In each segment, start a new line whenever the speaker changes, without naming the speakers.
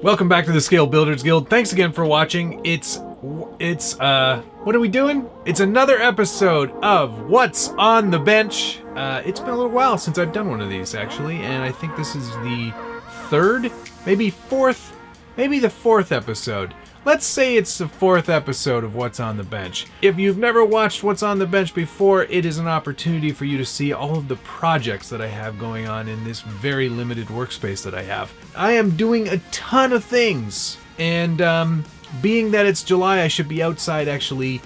Welcome back to the Scale Builders Guild. Thanks again for watching. It's what are we doing? It's another episode of What's on the Bench. It's been a little while since I've done one of these actually, and I think this is the third, maybe the fourth episode. Let's say it's the fourth episode of What's on the Bench. If you've never watched What's on the Bench before, it is an opportunity for you to see all of the projects that I have going on in this very limited workspace that I have. I am doing a ton of things, and being that it's July, I should be outside actually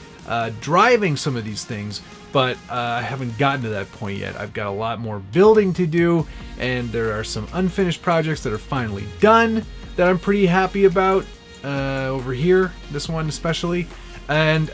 driving some of these things, but I haven't gotten to that point yet. I've got a lot more building to do, and there are some unfinished projects that are finally done that I'm pretty happy about. Over here, this one especially, and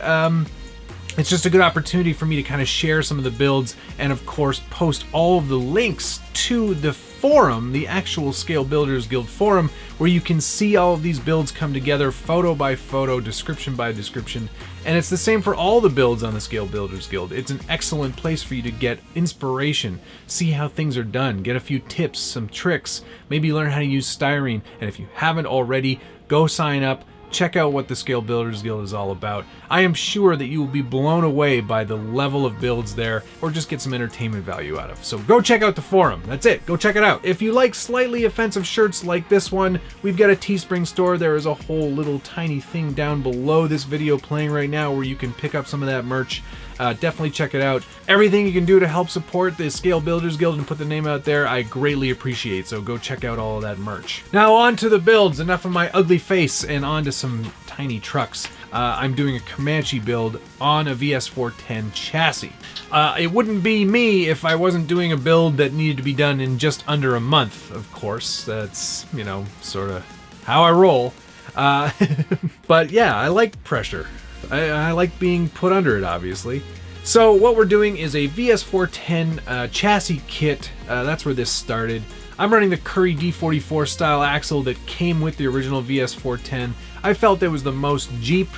it's just a good opportunity for me to kind of share some of the builds, and of course post all of the links to the forum, the actual Scale Builders Guild forum, where you can see all of these builds come together photo by photo, description by description. And it's the same for all the builds on the Scale Builders Guild. It's an excellent place for you to get inspiration, see how things are done, get a few tips, some tricks, maybe learn how to use styrene. And if you haven't already, go sign up, check out what the Scale Builders Guild is all about. I am sure that you will be blown away by the level of builds there, or just get some entertainment value out of. So go check out the forum. That's it. Go check it out. If you like slightly offensive shirts like this one, we've got a Teespring store. There is a whole little tiny thing down below this video playing right now where you can pick up some of that merch. Definitely check it out. Everything you can do to help support the Scale Builders Guild and put the name out there, I greatly appreciate, so go check out all of that merch. Now on to the builds. Enough of my ugly face and on to some tiny trucks. I'm doing a Comanche build on a VS4-10 chassis. It wouldn't be me if I wasn't doing a build that needed to be done in just under a month, of course. That's, you know, sort of how I roll. But yeah, I like pressure. I like being put under it, obviously. So what we're doing is a VS4-10 chassis kit. That's where this started. I'm running the Curry D44 style axle that came with the original VS4-10. I felt it was the most Jeep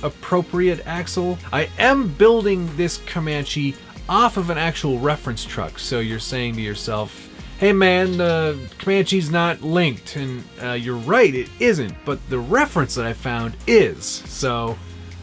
appropriate axle. I am building this Comanche off of an actual reference truck. So you're saying to yourself, hey man, the Comanche's not linked. And you're right, it isn't. But the reference that I found is. So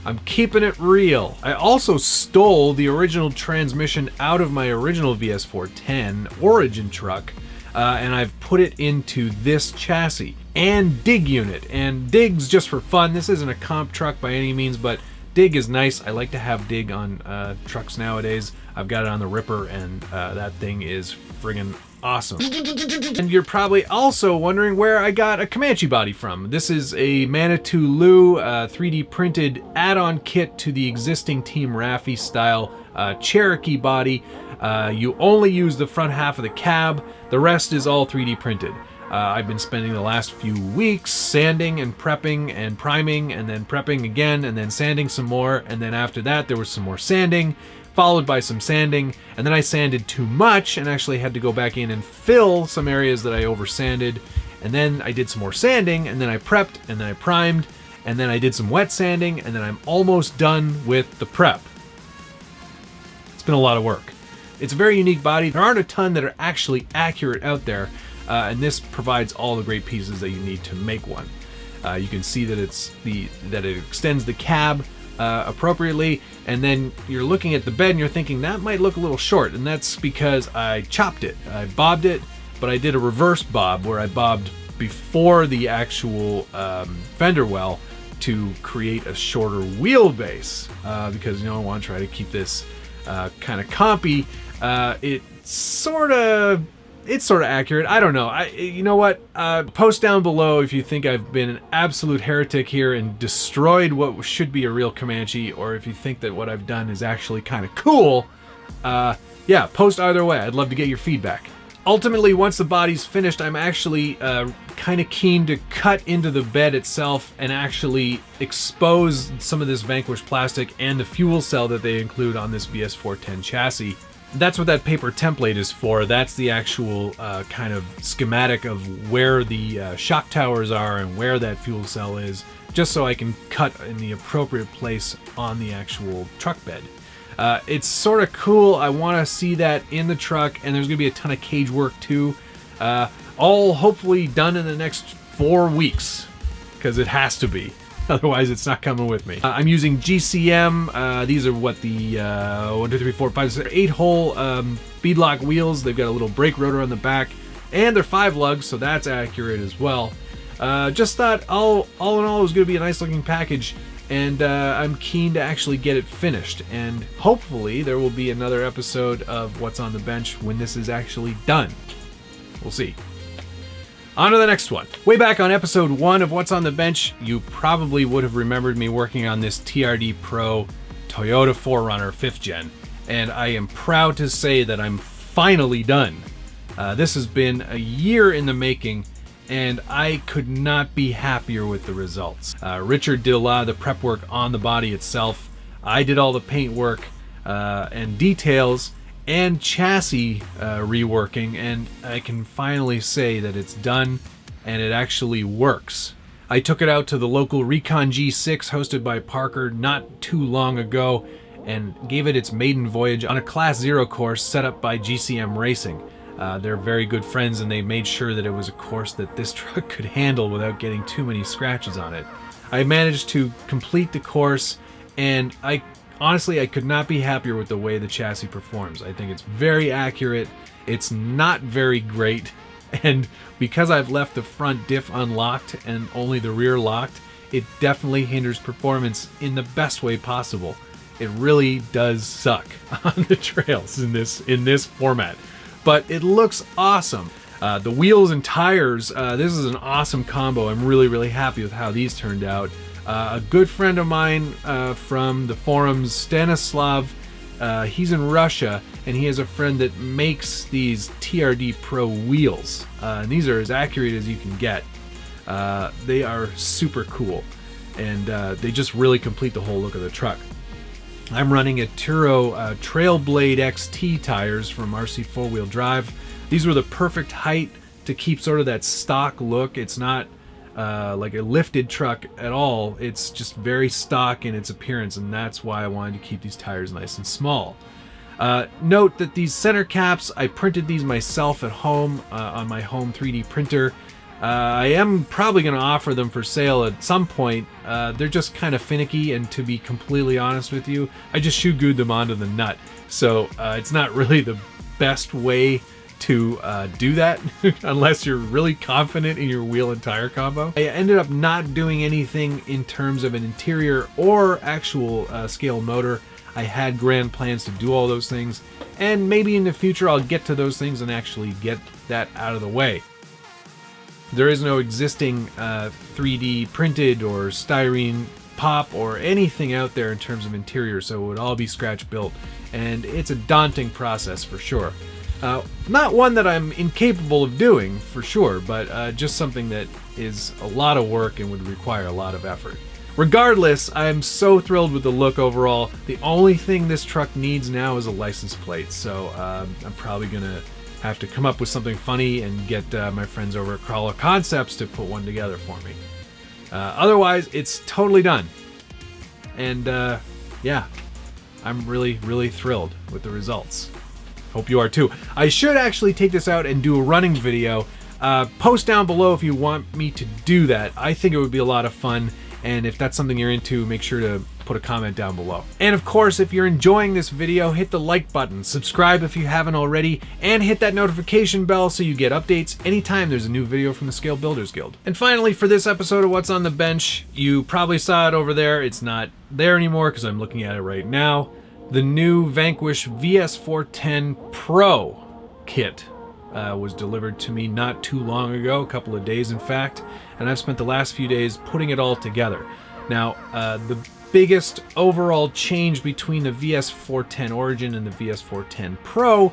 I'm keeping it real. I also stole the original transmission out of my original VS4-10 origin truck, and I've put it into this chassis and dig unit. And dig's just for fun. This isn't a comp truck by any means, but dig is nice. I like to have dig on trucks nowadays. I've got it on the Ripper, and that thing is friggin' awesome. And you're probably also wondering where I got a Comanche body from. This is a Manitou Lou 3D printed add-on kit to the existing Team Raffi style Cherokee body. You only use the front half of the cab. The rest is all 3D printed. I've been spending the last few weeks sanding and prepping and priming, and then prepping again, and then sanding some more, and then after that there was some more sanding, followed by some sanding, and then I sanded too much and actually had to go back in and fill some areas that I over sanded, and then I did some more sanding, and then I prepped, and then I primed, and then I did some wet sanding, and then I'm almost done with the prep. It's been a lot of work. It's a very unique body. There aren't a ton that are actually accurate out there, and this provides all the great pieces that you need to make one. You can see that it extends the cab appropriately, and then you're looking at the bed and you're thinking that might look a little short, and that's because I chopped it. I bobbed it, but I did a reverse bob where I bobbed before the actual fender well to create a shorter wheelbase, because you know I want to try to keep this kind of compy. It's sort of accurate. I don't know. You know what? Post down below if you think I've been an absolute heretic here and destroyed what should be a real Comanche, or if you think that what I've done is actually kind of cool. Yeah, post either way. I'd love to get your feedback. Ultimately, once the body's finished, I'm actually kind of keen to cut into the bed itself and actually expose some of this Vanquish plastic and the fuel cell that they include on this VS4-10 chassis. That's what that paper template is for. That's the actual kind of schematic of where the shock towers are and where that fuel cell is, just so I can cut in the appropriate place on the actual truck bed. It's sort of cool. I want to see that in the truck, and there's going to be a ton of cage work too. All hopefully done in the next 4 weeks, because it has to be. Otherwise, it's not coming with me. I'm using GCM. These are what the 1, 2, 3, 4, 5, 6, 8-hole beadlock wheels. They've got a little brake rotor on the back, and they're 5 lugs, so that's accurate as well. Just thought all in all, it was going to be a nice looking package, and I'm keen to actually get it finished. And hopefully, there will be another episode of What's on the Bench when this is actually done. We'll see. On to the next one. Way back on episode 1 of What's on the Bench, you probably would have remembered me working on this TRD Pro Toyota 4Runner 5th Gen, and I am proud to say that I'm finally done. This has been a year in the making, and I could not be happier with the results. Richard did a lot of the prep work on the body itself. I did all the paint work and details, and chassis reworking, and I can finally say that it's done and it actually works. I took it out to the local Recon G6 hosted by Parker not too long ago and gave it its maiden voyage on a Class 0 course set up by GCM Racing. They're very good friends, and they made sure that it was a course that this truck could handle without getting too many scratches on it. I managed to complete the course, and honestly, I could not be happier with the way the chassis performs. I think it's very accurate, it's not very great, and because I've left the front diff unlocked and only the rear locked, it definitely hinders performance in the best way possible. It really does suck on the trails in this format, but it looks awesome. The wheels and tires, this is an awesome combo. I'm really happy with how these turned out. A good friend of mine from the forums, Stanislav, he's in Russia, and he has a friend that makes these TRD Pro wheels. And these are as accurate as you can get. They are super cool, and they just really complete the whole look of the truck. I'm running a Turo Trailblade XT tires from RC 4-wheel drive. These were the perfect height to keep sort of that stock look. It's not like a lifted truck at all. It's just very stock in its appearance, and that's why I wanted to keep these tires nice and small. Note that these center caps, I printed these myself at home on my home 3D printer. I am probably going to offer them for sale at some point. They're just kind of finicky, and to be completely honest with you, I just shoe glued them onto the nut. So it's not really the best way to do that unless you're really confident in your wheel and tire combo. I ended up not doing anything in terms of an interior or actual scale motor. I had grand plans to do all those things, and maybe in the future I'll get to those things and actually get that out of the way. There is no existing 3D printed or styrene pop or anything out there in terms of interior, so it would all be scratch built, and it's a daunting process for sure. Not one that I'm incapable of doing, for sure, but just something that is a lot of work and would require a lot of effort. Regardless, I'm so thrilled with the look overall. The only thing this truck needs now is a license plate, so I'm probably gonna have to come up with something funny and get my friends over at Crawler Concepts to put one together for me. Otherwise, it's totally done. And yeah, I'm really thrilled with the results. Hope you are too. I should actually take this out and do a running video. Post down below if you want me to do that. I think it would be a lot of fun, and if that's something you're into, make sure to put a comment down below. And of course, if you're enjoying this video, hit the like button, subscribe if you haven't already, and hit that notification bell so you get updates anytime there's a new video from the Scale Builders Guild. And finally, for this episode of What's on the Bench, you probably saw it over there. It's not there anymore because I'm looking at it right now. The new Vanquish VS4-10 Pro kit was delivered to me not too long ago, a couple of days in fact, and I've spent the last few days putting it all together. Now, the biggest overall change between the VS4-10 Origin and the VS4-10 Pro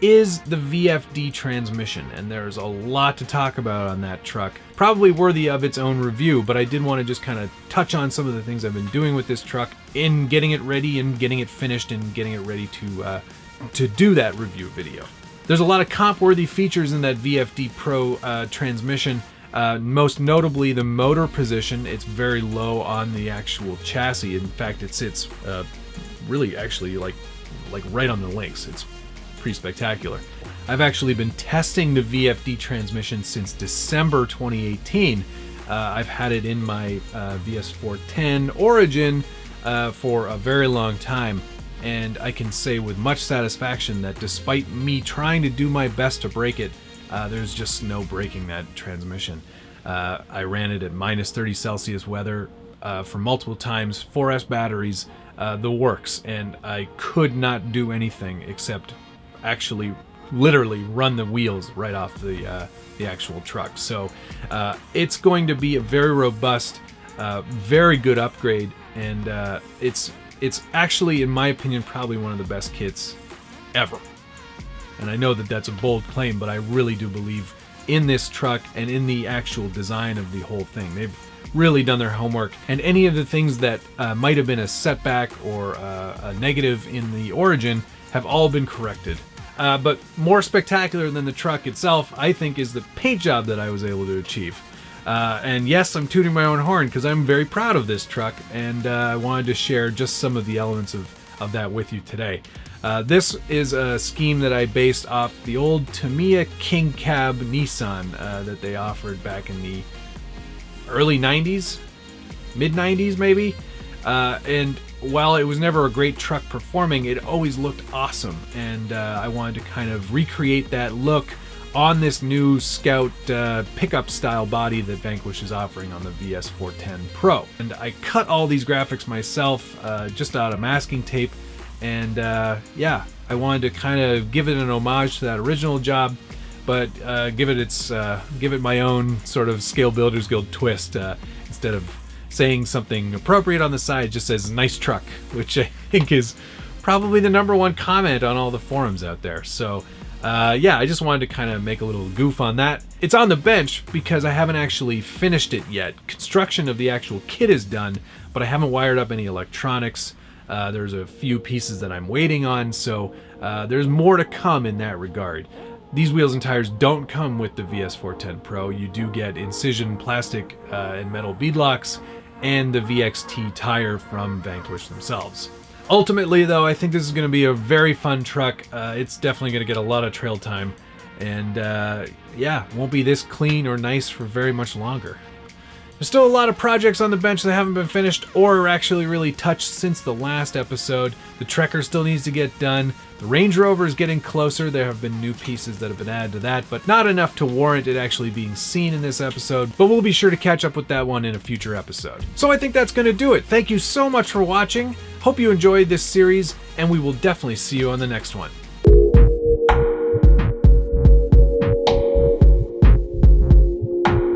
is the VFD transmission, and there's a lot to talk about on that truck. Probably worthy of its own review, but I did want to just kind of touch on some of the things I've been doing with this truck in getting it ready and getting it finished and getting it ready to do that review video. There's a lot of comp-worthy features in that VFD Pro transmission. Most notably the motor position. It's very low on the actual chassis. In fact, it sits really actually like right on the links. It's pretty spectacular. I've actually been testing the VFD transmission since December 2018. I've had it in my VS4-10 Origin for a very long time, and I can say with much satisfaction that despite me trying to do my best to break it, there's just no breaking that transmission. I ran it at -30 C weather for multiple times, 4S batteries, the works, and I could not do anything except actually literally run the wheels right off the actual truck. So it's going to be a very robust, very good upgrade, and it's actually, in my opinion, probably one of the best kits ever. And I know that that's a bold claim, but I really do believe in this truck and in the actual design of the whole thing. They've really done their homework, and any of the things that might have been a setback or a negative in the Origin have all been corrected. But more spectacular than the truck itself, I think, is the paint job that I was able to achieve. And yes, I'm tooting my own horn because I'm very proud of this truck, and I wanted to share just some of the elements of that with you today. This is a scheme that I based off the old Tamiya King Cab Nissan that they offered back in the early 90s, mid 90s maybe. And while it was never a great truck performing, it always looked awesome, and I wanted to kind of recreate that look on this new Scout pickup style body that Vanquish is offering on the VS4-10 Pro. And I cut all these graphics myself just out of masking tape, and yeah, I wanted to kind of give it an homage to that original job, but give it my own sort of Scale Builders Guild twist. Instead of saying something appropriate on the side, it just says nice truck, which I think is probably the #1 comment on all the forums out there. So yeah, I just wanted to kind of make a little goof on that. It's on the bench because I haven't actually finished it yet. Construction of the actual kit is done, but I haven't wired up any electronics. There's a few pieces that I'm waiting on, so there's more to come in that regard. These wheels and tires don't come with the VS4-10 Pro. You do get Incision plastic and metal beadlocks and the VXT tire from Vanquish themselves. Ultimately, though, I think this is going to be a very fun truck. It's definitely going to get a lot of trail time, and yeah, won't be this clean or nice for very much longer. There's still a lot of projects on the bench that haven't been finished or are actually really touched since the last episode. The Trekker still needs to get done. The Range Rover is getting closer. There have been new pieces that have been added to that, but not enough to warrant it actually being seen in this episode. But we'll be sure to catch up with that one in a future episode. So I think that's going to do it. Thank you so much for watching. Hope you enjoyed this series, and we will definitely see you on the next one.